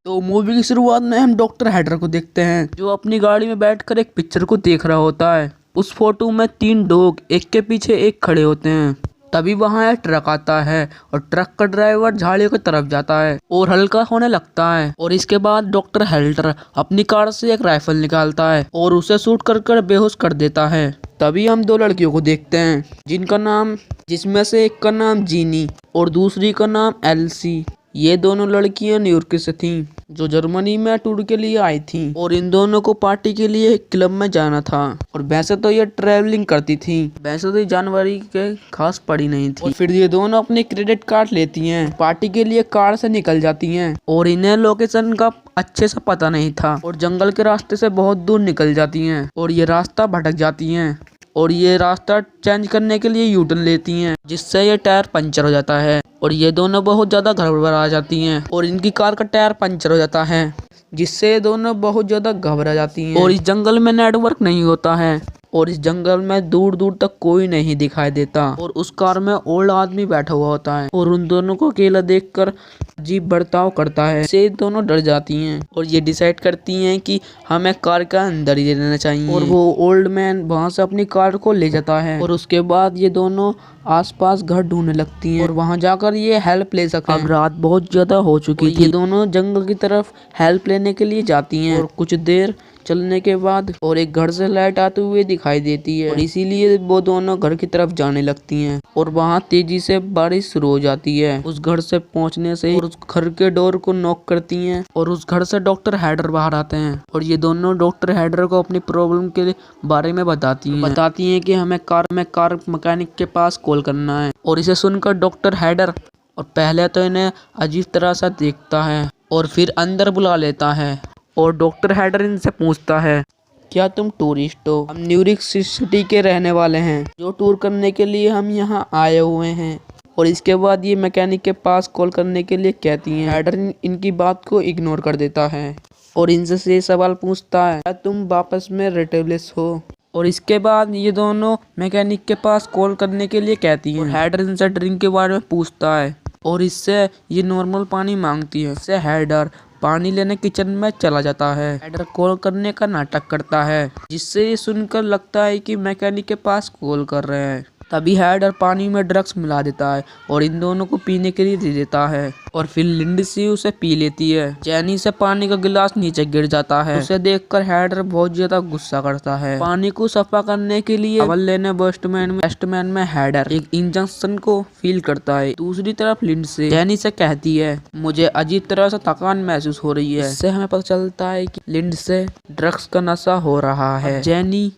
तो मूवी की शुरुआत में हम डॉक्टर हैडर को देखते हैं जो अपनी गाड़ी में बैठकर एक पिक्चर को देख रहा होता है। उस फोटो में 3 डॉग एक के पीछे एक खड़े होते हैं। तभी वहां एक ट्रक आता है और ट्रक का ड्राइवर झाड़ियों की तरफ जाता है और हल्का होने लगता है। और इसके बाद डॉक्टर हेल्टर अपनी कार से एक राइफल निकालता है और उसे शूट कर बेहोश कर देता है। तभी हम 2 लड़कियों को देखते हैं जिसमें से एक का नाम जीनी और दूसरी का नाम एल्सी। ये दोनों लड़कियां न्यूयॉर्क से थीं जो जर्मनी में टूर के लिए आई थीं और इन दोनों को पार्टी के लिए एक क्लब में जाना था। और वैसे तो ये ट्रैवलिंग करती थीं, वैसे तो ये जानवरी के खास पड़ी नहीं थी। और फिर ये दोनों अपने क्रेडिट कार्ड लेती हैं, पार्टी के लिए कार से निकल जाती हैं और इन्हें लोकेशन का अच्छे से पता नहीं था और जंगल के रास्ते से बहुत दूर निकल जाती हैं और ये रास्ता भटक जाती हैं और ये रास्ता चेंज करने के लिए यू टर्न लेती हैं, जिससे ये टायर पंचर हो जाता है और ये दोनों बहुत ज्यादा घबरा जाती हैं और इनकी कार का टायर पंचर हो जाता है, जिससे ये दोनों बहुत ज्यादा घबरा जाती हैं। और इस जंगल में नेटवर्क नहीं होता है और इस जंगल में दूर दूर तक कोई नहीं दिखाई देता और उस कार में ओल्ड आदमी बैठा हुआ होता है और उन दोनों को अकेला देखकर अजीब बर्ताव करता है। से दोनों डर जाती हैं और ये डिसाइड करती हैं कि हमें कार का अंदर ही रहना चाहिए। और वो ओल्ड मैन वहां से अपनी कार को ले जाता है और उसके बाद ये दोनों आसपास घर ढूंढने लगती हैं और वहां जाकर ये हेल्प ले सकें। अब रात बहुत ज्यादा हो चुकी थी। ये दोनों जंगल की तरफ हेल्प लेने के लिए जाती हैं और कुछ देर चलने के बाद और एक घर से लाइट आते हुए दिखाई देती है और इसीलिए वो दोनों घर की तरफ जाने लगती हैं और वहां तेजी से बारिश शुरू हो जाती है। उस घर से पहुंचने से और उस घर के डोर को नॉक करती हैं और उस घर से डॉक्टर हैडर बाहर आते हैं और ये दोनों डॉक्टर हैडर को अपनी प्रॉब्लम के बारे में बताती हैं कि हमें कार मैकेनिक के पास कॉल करना है। और इसे सुनकर डॉक्टर हैडर और पहले तो इन्हें अजीब तरह से देखता है और फिर अंदर बुला लेता है और डॉक्टर हैडर इनसे पूछता है, क्या तुम टूरिस्ट हो? हम न्यूयॉर्क सिटी के रहने वाले हैं जो टूर करने के लिए हम यहाँ आए हुए हैं। और इसके बाद ये मैकेनिक के पास कॉल करने के लिए कहती हैं। हैडर इनकी बात को इग्नोर कर देता है और इनसे ये सवाल पूछता है, क्या तुम वापस में रिलेटिवलेस हो? और इसके बाद ये दोनों मैकेनिक के पास कॉल करने के लिए कहती हैं। हैडर इनसे ड्रिंक के बारे में पूछता है और इससे ये नॉर्मल पानी मांगती है। इससे हैडर पानी लेने किचन में चला जाता है। हैडर कॉल करने का नाटक करता है, जिससे ये सुनकर लगता है कि मैकेनिक के पास कॉल कर रहे हैं। तभी हैडर पानी में ड्रग्स मिला देता है और इन दोनों को पीने के लिए दे देता है और फिर लिंडसी उसे पी लेती है। जैनी से पानी का गिलास नीचे गिर जाता है। उसे देखकर हैडर बहुत ज्यादा गुस्सा करता है। पानी को सफा करने के लिए अवल लेने वेस्टमैन में हैडर एक इंजेक्शन को फील करता है। दूसरी तरफ लिंडसे जैनी से कहती है, मुझे अजीब तरह से थकान महसूस हो रही है। इससे हमें पता चलता है कि लिंडसे ड्रग्स का नशा हो रहा है। जैनी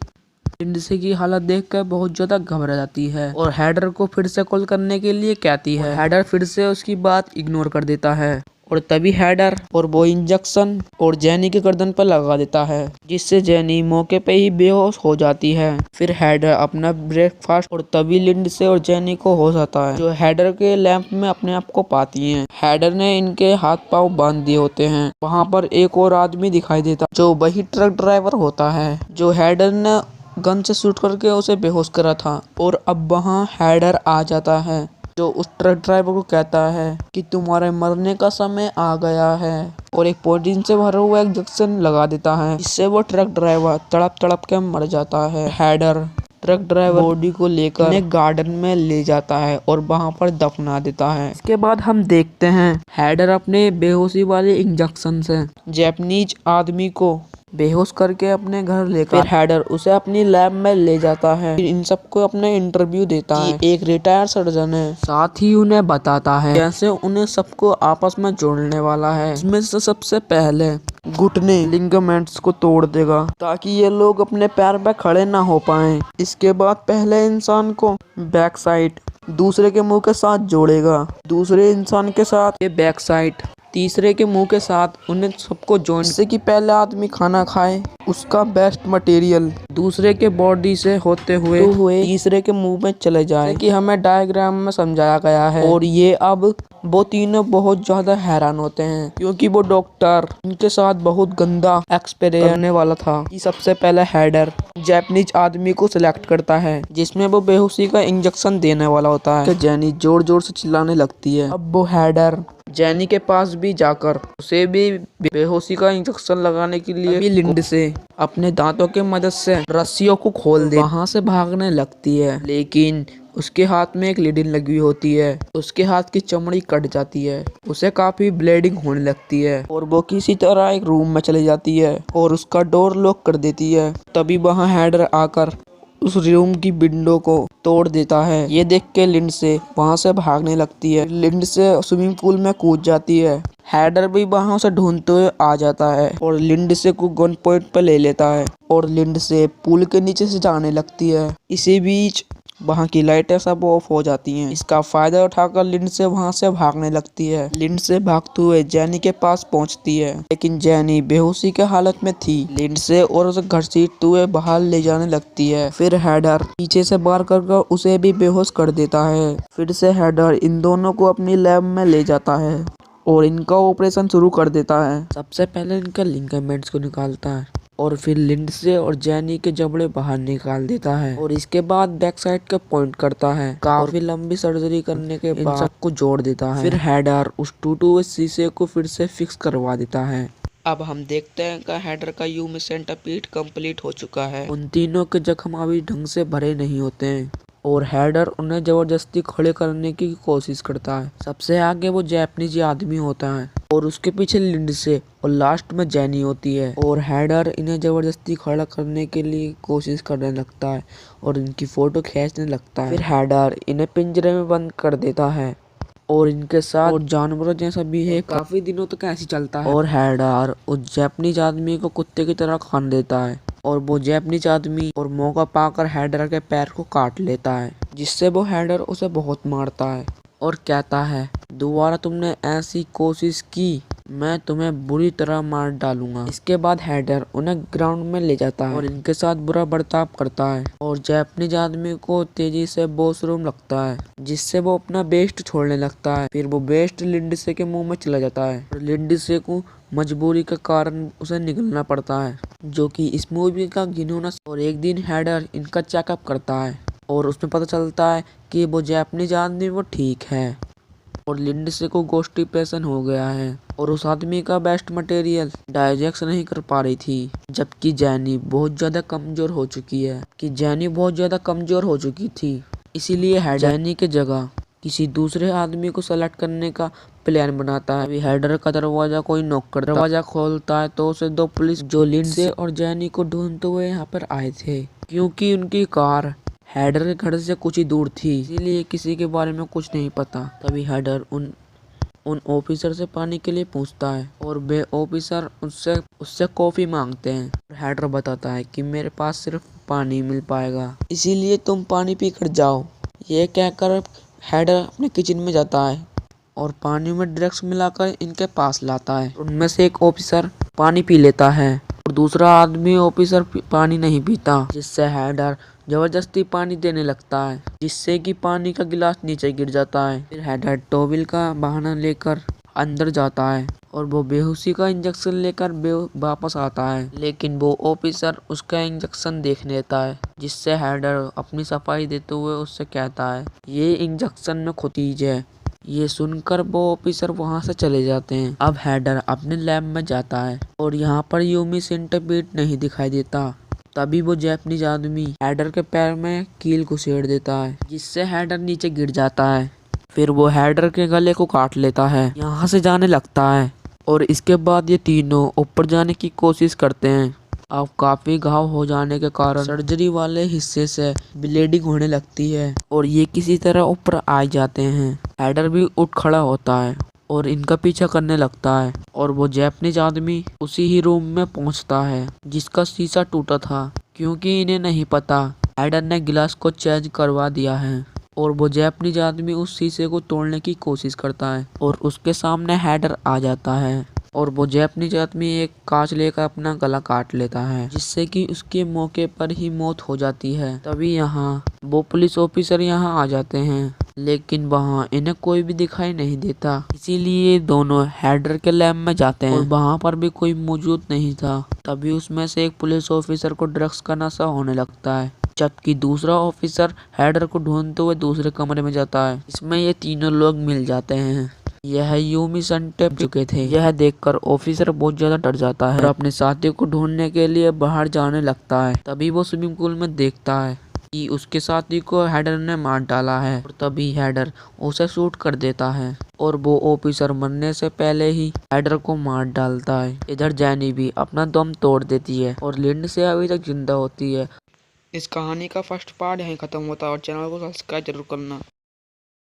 लिंडसे की हालत देखकर बहुत ज्यादा घबरा जाती है और हैडर को फिर से कॉल करने के लिए कहती है। हैडर फिर से उसकी बात इग्नोर कर देता है और तभी हैडर और वो इंजेक्शन और जैनी के गर्दन पर लगा देता है, जिससे जैनी मौके पे ही बेहोश हो जाती है। फिर हैडर अपना ब्रेकफास्ट और तभी लिंडसे और जैनी को होश आता है, जो हैडर के लैंप में अपने आप को पाती हैं। हैडर ने इनके हाथ पांव बांध दिए होते हैं। वहाँ पर एक और आदमी दिखाई देता जो वही ट्रक ड्राइवर होता है जो हैडर ने गन से शूट करके उसे बेहोश करा था। और अब वहाँ हैडर आ जाता है जो उस ट्रक ड्राइवर को कहता है कि तुम्हारे मरने का समय आ गया है और एक पॉइजन से भरा हुआ इंजेक्शन लगा देता है, जिससे वो ट्रक ड्राइवर तड़प तड़प के मर जाता है। हैडर ट्रक ड्राइवर बॉडी को लेकर एक गार्डन में ले जाता है और वहां पर दफना देता है। इसके बाद हम देखते हैं हैडर अपने बेहोशी वाले इंजेक्शन से जापानीज आदमी को बेहोश करके अपने घर लेकर फिर हैडर उसे अपनी लैब में ले जाता है। फिर इन सबको अपने इंटरव्यू देता है। एक रिटायर्ड सर्जन है, साथ ही उन्हें बताता है कैसे उन्हें सबको आपस में जोड़ने वाला है। इसमें से सबसे पहले घुटने लिगामेंट्स को तोड़ देगा ताकि ये लोग अपने पैर पे खड़े ना हो पाएं। इसके बाद पहले इंसान को बैक साइड दूसरे के मुंह के साथ जोड़ेगा, दूसरे इंसान के साथ ये बैक साइड तीसरे के मुंह के साथ उन्हें सबको जॉइन, जिससे कि पहला आदमी खाना खाए उसका बेस्ट मटेरियल दूसरे के बॉडी से होते हुए तीसरे के मुंह में चले जाए, कि हमें डायग्राम में समझाया गया है। और ये अब वो तीनों बहुत ज्यादा हैरान होते हैं क्योंकि वो डॉक्टर उनके साथ बहुत गंदा एक्सपेरिमेंट करने वाला था। कि सबसे पहले हैडर जापानीज आदमी को सिलेक्ट करता है जिसमें वो बेहोशी का इंजेक्शन देने वाला होता है। जैनी जोर जोर से चिल्लाने लगती है। अब वो हैडर जैनी के पास भी जाकर उसे भी बेहोशी का इंजेक्शन लगाने के लिए लिंडसे अपने दांतों के मदद से रस्सियों को खोल दे वहां से भागने लगती है, लेकिन उसके हाथ में एक लीडिंग लगी होती है। उसके हाथ की चमड़ी कट जाती है, उसे काफी ब्लीडिंग होने लगती है और वो किसी तरह एक रूम में चली जाती है और उसका डोर लॉक कर देती है। तभी वहां हैडर आकर उस रूम की विंडो को तोड़ देता है। ये देख के लिंडसे वहां से भागने लगती है। लिंडसे स्विमिंग पूल में कूद जाती है। हैडर भी वहां से ढूंढते हुए आ जाता है और लिंडसे को गन पॉइंट पे ले लेता है और लिंडसे पूल के नीचे से जाने लगती है। इसी बीच वहाँ की लाइटें सब ऑफ हो जाती हैं। इसका फायदा उठाकर लिंडसे वहाँ से भागने लगती है। लिंडसे भागते हुए जैनी के पास पहुँचती है, लेकिन जैनी बेहोशी के हालत में थी। लिंडसे और उसे घसीटते हुए बाहर ले जाने लगती है। फिर हैडर पीछे से वार कर उसे भी बेहोश कर देता है। फिर से हैडर इन दोनों को अपनी लैब में ले जाता है और इनका ऑपरेशन शुरू कर देता है। सबसे पहले इनका लिगामेंट्स को निकालता है और फिर लिंडसे और जैनी के जबड़े बाहर निकाल देता है और इसके बाद बैक साइड के पॉइंट करता है। काफी लंबी सर्जरी करने के बाद सबको जोड़ देता है। फिर हैडर उस टूटे हुए शीशे को फिर से फिक्स करवा देता है। अब हम देखते हैं कि हैडर का ह्यूमन सेंटिपीड कंप्लीट हो चुका है। उन तीनों के जख्म अभी ढंग से भरे नहीं होते हैं और हैडर उन्हें जबरदस्ती खड़े करने की कोशिश करता है। सबसे आगे वो जापानीज आदमी होता है और उसके पीछे लिंडसे और लास्ट में जैनी होती है और हैडर इन्हें जबरदस्ती खड़ा करने के लिए कोशिश करने लगता है और इनकी फोटो खींचने लगता है। फिर हैडर इन्हें पिंजरे में बंद कर देता है और इनके साथ और जानवरों जैसा बिहेव काफी दिनों तक ऐसे चलता है और हैडर उस जापानीज आदमी को कुत्ते की तरह खान देता है और वो जापानीज आदमी और मौका पाकर हैडर के पैर को काट लेता है, जिससे वो हैडर उसे बहुत मारता है और कहता है, दोबारा तुमने ऐसी कोशिश की मैं तुम्हें बुरी तरह मार डालूंगा। इसके बाद हैडर उन्हें ग्राउंड में ले जाता है और इनके साथ बुरा बर्ताव करता है और जापानीज आदमी को तेजी से वॉशरूम लगता है, जिससे वो अपना बेस्ट छोड़ने लगता है। फिर वो बेस्ट लिंडसे के मुंह में चला जाता है और लिंडसे को मजबूरी के कारण उसे निकलना पड़ता है, जो कि इस मूवी का घिनौना। और एक दिन हैडर इनका चेकअप करता है और उसमें पता चलता है कि वो जापानीज आदमी वो ठीक है और लिंडसे को कॉन्स्टिपेशन हो गया है और उस आदमी का बेस्ट मटेरियल डाइजेस्ट नहीं कर पा रही थी, जबकि जैनी बहुत ज्यादा कमजोर हो चुकी थी। इसीलिए हैडर जैनी के जगह किसी दूसरे आदमी को सेलेक्ट करने का प्लान बनाता है। हैडर का दरवाजा कोई नॉक कर दरवाजा खोलता है तो उसे दो पुलिस जो लिंडसे और जैनी को ढूंढते हुए यहाँ पर आए थे, क्योंकि उनकी कार हैडर के घर से कुछ ही दूर थी, इसीलिए किसी के बारे में कुछ नहीं पता। तभी हैडर उन ऑफिसर से पानी के लिए पूछता है और वे ऑफिसर उससे कॉफी मांगते हैं। हैडर बताता है कि मेरे पास सिर्फ पानी मिल पाएगा, इसीलिए तुम पानी पी कर जाओ। ये कहकर हैडर अपने किचन में जाता है और पानी में ड्रग्स मिलाकर इनके पास लाता है। उनमें से एक ऑफिसर पानी पी लेता है और दूसरा आदमी ऑफिसर पानी नहीं पीता, जिससे हैडर जबरदस्ती पानी देने लगता है, जिससे कि पानी का गिलास नीचे गिर जाता है। फिर हैडर टॉवेल का बहाना लेकर अंदर जाता है और वो बेहोशी का इंजेक्शन लेकर वापस आता है, लेकिन वो ऑफिसर उसका इंजेक्शन देख लेता है, जिससे हैडर अपनी सफाई देते हुए उससे कहता है, ये इंजेक्शन में खुतीज है। ये सुनकर वो ऑफिसर वहां से चले जाते हैं। अब हैडर अपने लैब में जाता है और यहाँ पर ह्यूमन सेंटिपीड नहीं दिखाई देता। तभी वो जापानीज आदमी हैडर के पैर में कील घुसेड़ देता है, जिससे हैडर नीचे गिर जाता है। फिर वो हैडर के गले को काट लेता है, यहाँ से जाने लगता है और इसके बाद ये तीनों ऊपर जाने की कोशिश करते हैं। अब काफी घाव हो जाने के कारण सर्जरी वाले हिस्से से ब्लीडिंग होने लगती है और ये किसी तरह ऊपर आ जाते हैं। हैडर भी उठ खड़ा होता है और इनका पीछा करने लगता है और वो जापानीज आदमी उसी ही रूम में पहुंचता है जिसका शीशा टूटा था, क्योंकि इन्हें नहीं पता हैडर ने गिलास को चेंज करवा दिया है। और वो जापानीज आदमी उस शीशे को तोड़ने की कोशिश करता है और उसके सामने हैडर आ जाता है और वो जापानीज आदमी एक कांच लेकर अपना गला काट लेता है, जिससे कि उसके मौके पर ही मौत हो जाती है। तभी यहाँ वो पुलिस ऑफिसर यहाँ आ जाते हैं, लेकिन वहाँ इन्हें कोई भी दिखाई नहीं देता, इसीलिए दोनों हैडर के लैब में जाते हैं और वहाँ पर भी कोई मौजूद नहीं था। तभी उसमें से एक पुलिस ऑफिसर को ड्रग्स का नशा होने लगता है, जबकि दूसरा ऑफिसर हैडर को ढूंढते हुए दूसरे कमरे में जाता है। इसमें ये तीनों लोग मिल जाते हैं यह यूमी सन टेप चुके थे। यह देखकर ऑफिसर बहुत ज्यादा डर जाता है और अपने साथी को ढूंढने के लिए बाहर जाने लगता है। तभी वो स्विमिंग पूल में देखता है कि उसके साथी को हेडर ने मार डाला है और तभी हेडर उसे शूट कर देता है और वो ऑफिसर मरने से पहले ही हेडर को मार डालता है। इधर जैनी भी अपना दम तोड़ देती है और लिंडसे अभी तक जिंदा होती है। इस कहानी का फर्स्ट पार्ट यहीं खत्म होता है और चैनल को सब्सक्राइब जरूर करना।